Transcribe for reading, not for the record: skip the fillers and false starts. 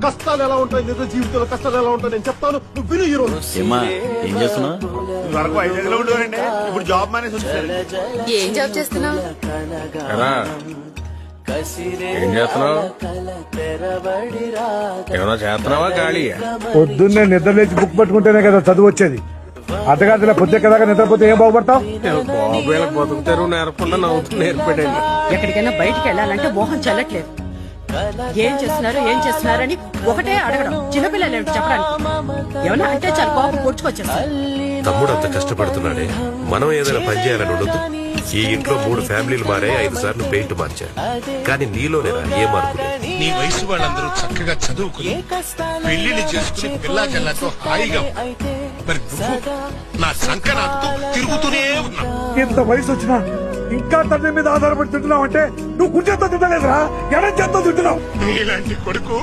కష్టాలు ఎలా ఉంటాయి, నిజ జీవితంలో కష్టాలు ఎలా ఉంటాయి నేను చెప్తాను, నువ్వు విను ఈ రోజు. ఏం చేస్తున్నావు? వరకు ఐదేళ్ళలో ఉండేవారండి, ఇప్పుడు జాబ్ మానేసి వచ్చేసారు. ఏం జాబ్ చేస్తున్నావు? ఏం చేస్తున్నావు? ఏమన్నా చేస్తున్నావా గాళీ? పొద్దున్నే నిద్ర లేచి బుక్ పట్టుకుంటేనే కదా చదువు వచ్చేది. అర్ధరాత్రి పొద్దుదాకా నిద్రపోతే ఏం బాగుపడతావు? బాబులకు బతుకుతారు నేర్పకుండా నవ్వుతూ నేర్పడండి. ఎక్కడికైనా బయటికి వెళ్ళాలంటే మోహం చెల్లట్లేదు. ఏం చేస్తున్నారని ఒకటే అడగడం చిన్నపిల్లలు చెప్పడానికి. ఏమన్నా అంటే చాలా కోపం పొడుచుకొచ్చేస్తారు. తమ్ముడు అంత కష్టపడుతున్నాడే, మనం ఏదైనా పని చేయాలని ఉండదు. ఈ ఇంట్లో 3 ఫ్యామిలీలు మారే, 5 సార్లు పెయింట్ మార్చారు, కానీ నీలోనేరా ఏ మార్పు లేదు. నీ వయసు వాళ్ళందరూ చక్కగా చదువుకుని పెళ్లిని చేసుకుని పిల్లా జల్లాతో హాయిగా మరి నువ్వు నా సంకనాతో తిరుగుతూనే ఉన్నా. ఇంత వయసు వచ్చినా ఇంకా తండ్రి మీద ఆధారపడి తింటున్నావు అంటే నువ్వు కుర్చేతో తింటలేదురా, ఎడం చేత్తో తింటున్నావు. నీలాంటి కొడుకు